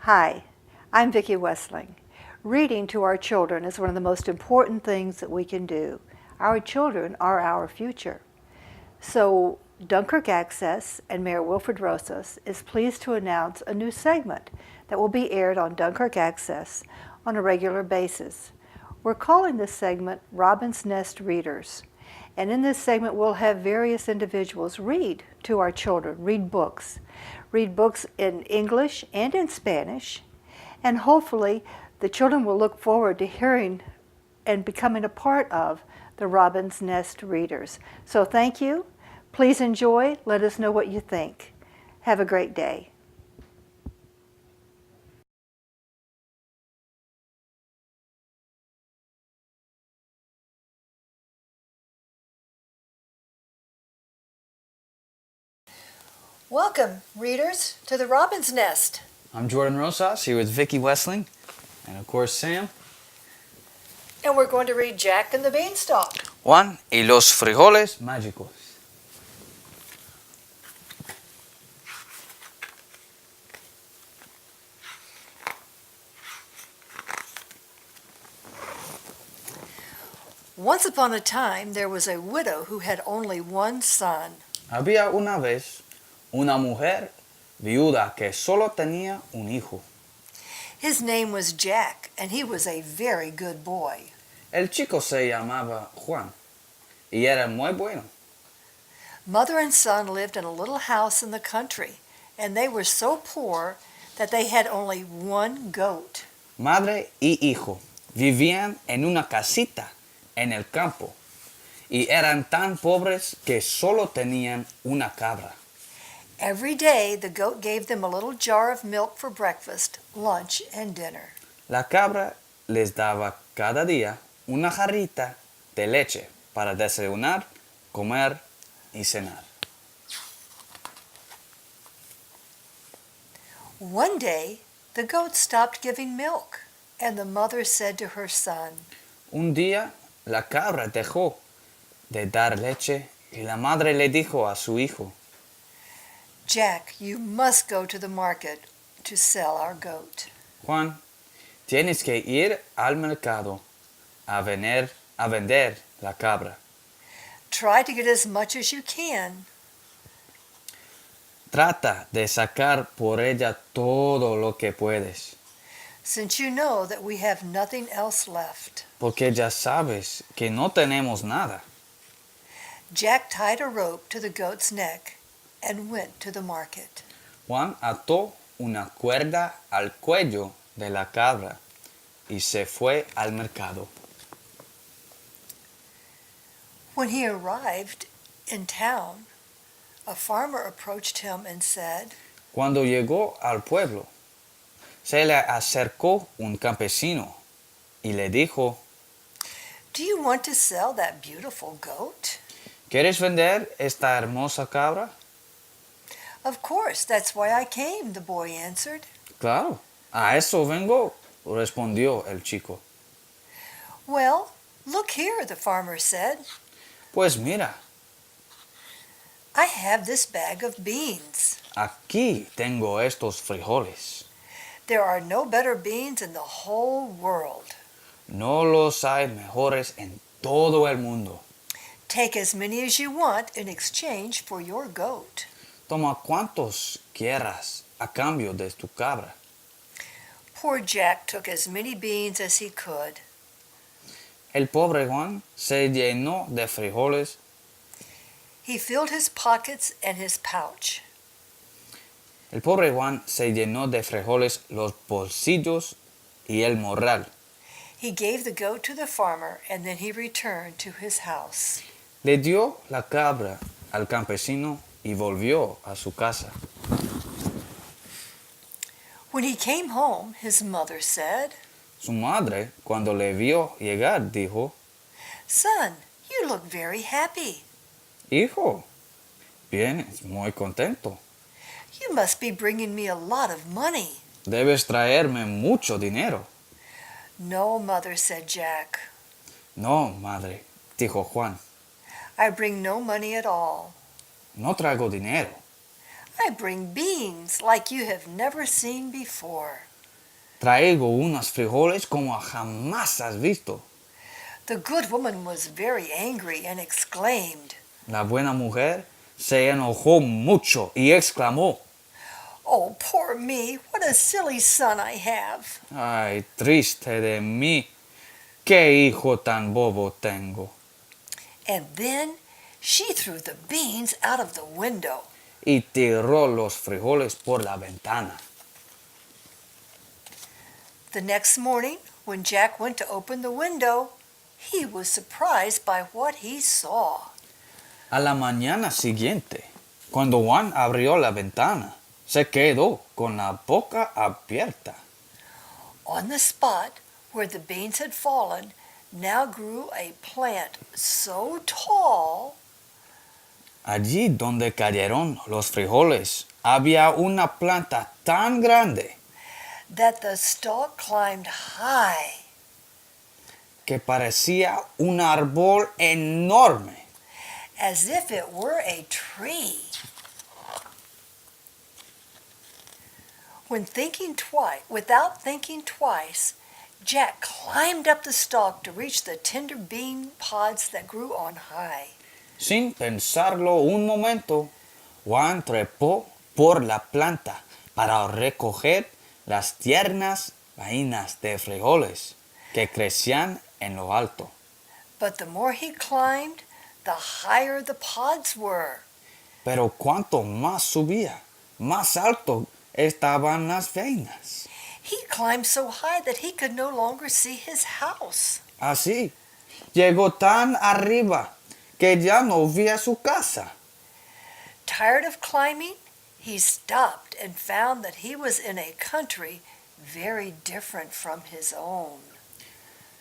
Hi, I'm Vicki Westling. Reading to our children is one of the most important things that we can do. Our children are our future. So Dunkirk Access and Mayor Wilfred Rosas is pleased to announce a new segment that will be aired on Dunkirk Access on a regular basis. We're calling this segment Robin's Nest Readers. And in this segment, we'll have various individuals read to our children, read books in English and in Spanish, and hopefully the children will look forward to hearing and becoming a part of the Robin's Nest Readers. So thank you. Please enjoy. Let us know what you think. Have a great day. Welcome, readers, to the Robin's Nest. I'm Jordan Rosas, here with Vicki Westling, and of course Sam. And we're going to read Jack and the Bean Stalk. Juan y los frijoles mágicos. Once upon a time, there was a widow who had only one son. Había una vez una mujer viuda que solo tenía un hijo. His name was Jack, and he was a very good boy. El chico se llamaba Juan y era muy bueno. Mother and son lived in a little house in the country, and they were so poor that they had only one goat. Madre y hijo vivían en una casita en el campo y eran tan pobres que solo tenían una cabra. Every day, the goat gave them a little jar of milk for breakfast, lunch, and dinner. La cabra les daba cada día una jarrita de leche para desayunar, comer y cenar. One day, the goat stopped giving milk, and the mother said to her son, Un día la cabra dejó de dar leche y la madre le dijo a su hijo, Jack, you must go to the market to sell our goat. Juan, tienes que ir al mercado a vender la cabra. Try to get as much as you can. Trata de sacar por ella todo lo que puedes, Since you know that we have nothing else left. porque ya sabes que no tenemos nada. Jack tied a rope to the goat's neck and went to the market. Juan ató una cuerda al cuello de la cabra y se fue al mercado. When he arrived in town, a farmer approached him and said, Cuando llegó al pueblo, se le acercó un campesino y le dijo, Do you want to sell that beautiful goat? ¿Quieres vender esta hermosa cabra? Of course, that's why I came, the boy answered. Claro, a eso vengo, respondió el chico. Well, look here, the farmer said. Pues mira, I have this bag of beans. aquí tengo estos frijoles. There are no better beans in the whole world. No los hay mejores en todo el mundo. Take as many as you want in exchange for your goat. Toma cuantos quieras a cambio de tu cabra. Poor Jack took as many beans as he could. El pobre Juan se llenó de frijoles. He filled his pockets and his pouch. El pobre Juan se llenó de frijoles los bolsillos y el morral. He gave the goat to the farmer, and then he returned to his house. Le dio la cabra al campesino y volvió a su casa. When he came home, his mother said, Su madre, cuando le vio llegar, dijo, Son, you look very happy. Hijo, vienes muy contento. You must be bringing me a lot of money. Debes traerme mucho dinero. No, mother, said Jack. No, madre, dijo Juan. I bring no money at all. No traigo dinero. I bring beans like you have never seen before. Traigo unos frijoles como jamás has visto. The good woman was very angry and exclaimed, La buena mujer se enojó mucho y exclamó, "Oh, poor me, what a silly son I have." ay, triste de mí, qué hijo tan bobo tengo. And then she threw the beans out of the window. Y tiró los frijoles por la ventana. The next morning, when Jack went to open the window, he was surprised by what he saw. A la mañana siguiente, cuando Juan abrió la ventana, se quedó con la boca abierta. On the spot where the beans had fallen now grew a plant so tall Allí donde cayeron los frijoles, había una planta tan grande that the stalk climbed high, que parecía un árbol enorme. as if it were a tree. Without thinking twice, Jack climbed up the stalk to reach the tender bean pods that grew on high. Sin pensarlo un momento, Juan trepó por la planta para recoger las tiernas vainas de frijoles que crecían en lo alto. But the more he climbed, the higher the pods were. Pero cuanto más subía, más alto estaban las vainas. He climbed so high that he could no longer see his house. Así, llegó tan arriba que ya no veía su casa. Tired of climbing, he stopped and found that he was in a country very different from his own.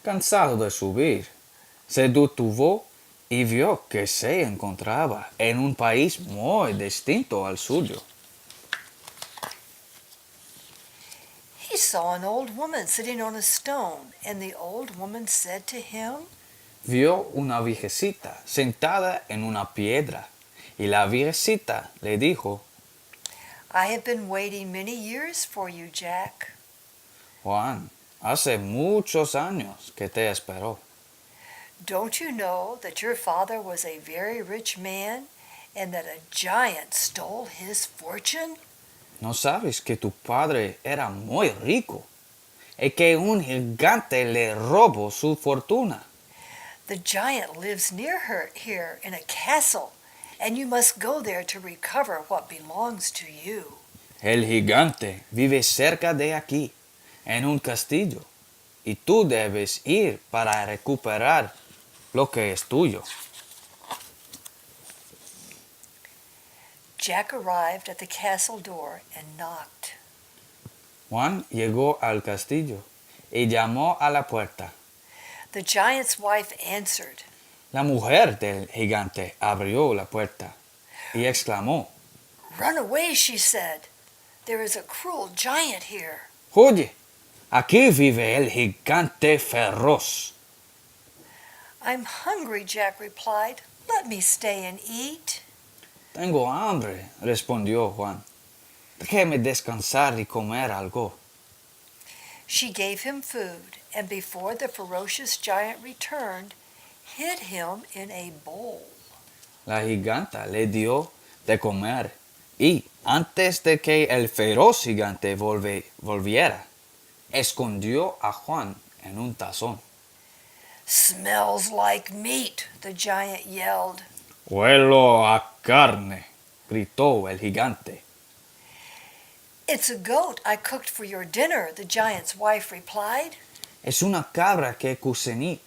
Cansado de subir, se detuvo y vio que se encontraba en un país muy distinto al suyo. He saw an old woman sitting on a stone, and the old woman said to him, Vio una viejecita sentada en una piedra y la viejecita le dijo, "I have been waiting many years for you, Jack. Juan, hace muchos años que te espero. Don't you know that your father was a very rich man and that a giant stole his fortune?" ¿No sabes que tu padre era muy rico y que un gigante le robó su fortuna? The giant lives near here in a castle, and you must go there to recover what belongs to you. El gigante vive cerca de aquí, en un castillo, y tú debes ir para recuperar lo que es tuyo. Jack arrived at the castle door and knocked. Juan llegó al castillo y llamó a la puerta. The giant's wife answered. La mujer del gigante abrió la puerta y exclamó, "Run away," she said. "There is a cruel giant here." Oye, aquí vive el gigante feroz. "I'm hungry," Jack replied. "Let me stay and eat." Tengo hambre, respondió Juan. Déjeme descansar y comer algo. She gave him food, and before the ferocious giant returned, hid him in a bowl. La giganta le dio de comer y, antes de que el feroz gigante volviera, escondió a Juan en un tazón. "Smells like meat," the giant yelled. Huelo a carne, gritó el gigante. "It's a goat I cooked for your dinner," the giant's wife replied. Es una cabra que cociné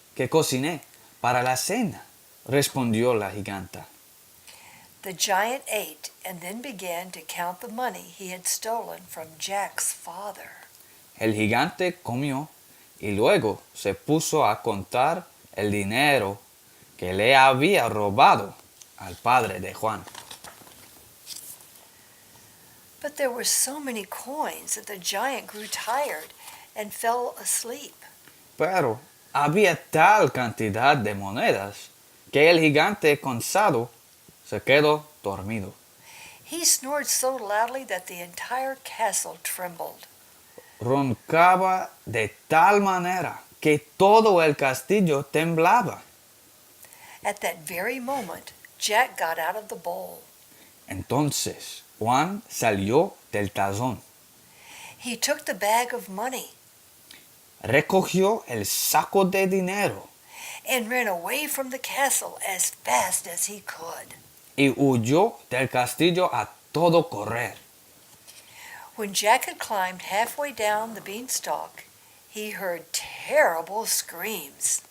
para la cena, respondió la giganta. The giant ate and then began to count the money he had stolen from Jack's father. El gigante comió y luego se puso a contar el dinero que le había robado al padre de Juan. But there were so many coins that the giant grew tired and fell asleep. Pero había tal cantidad de monedas que el gigante cansado se quedó dormido. He snored so loudly that the entire castle trembled. roncaba de tal manera que todo el castillo temblaba. At that very moment, Jack got out of the bowl. Entonces Juan salió del tazón, He took the bag of money recogió el saco de dinero and ran away from the castle as fast as he could. y huyó del castillo a todo correr. When Jack had climbed halfway down the beanstalk, he heard terrible screams.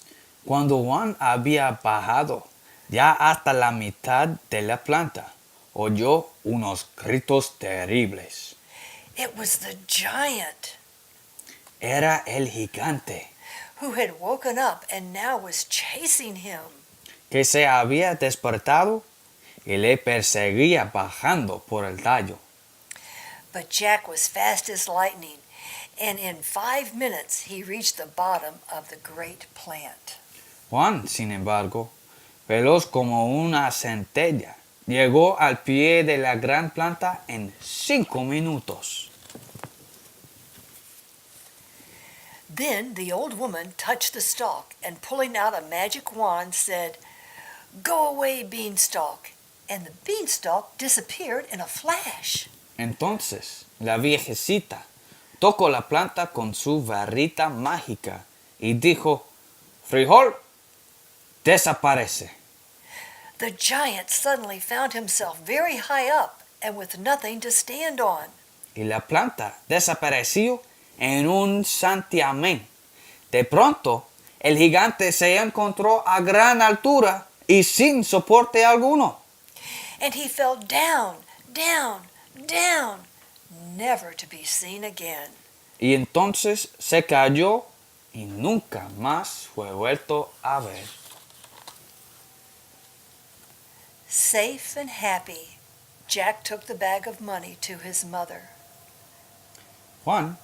Cuando Juan había bajado ya hasta la mitad de la planta, oyó unos gritos terribles. It was the giant Era el gigante who had woken up and now was chasing him. que se había despertado y le perseguía bajando por el tallo. But Jack was fast as lightning, and in 5 minutes he reached the bottom of the great plant. Juan, sin embargo, veloz como una centella, llegó al pie de la gran planta en 5 minutos. Then the old woman touched the stalk and pulling out a magic wand said, "Go away, beanstalk," and the beanstalk disappeared in a flash. Entonces la viejecita tocó la planta con su varita mágica y dijo, frijol, desaparece. The giant suddenly found himself very high up and with nothing to stand on. Y la planta desapareció en un santiamén. De pronto, el gigante se encontró a gran altura y sin soporte alguno. And he fell down, down, down, never to be seen again. Y entonces se cayó y nunca más fue vuelto a ver. Safe and happy, Jack took the bag of money to his mother. Juan,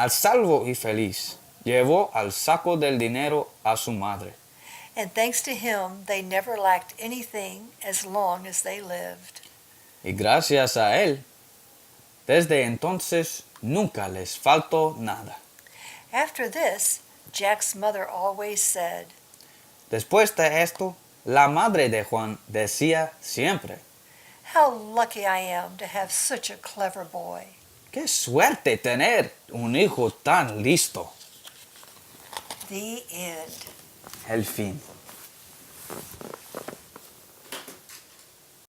al salvo y feliz, llevó al saco del dinero a su madre. And thanks to him, they never lacked anything as long as they lived. Y gracias a él, desde entonces nunca les faltó nada. After this, Jack's mother always said, Después de esto, la madre de Juan decía siempre, "How lucky I am to have such a clever boy." ¡qué suerte tener un hijo tan listo! The end. El fin.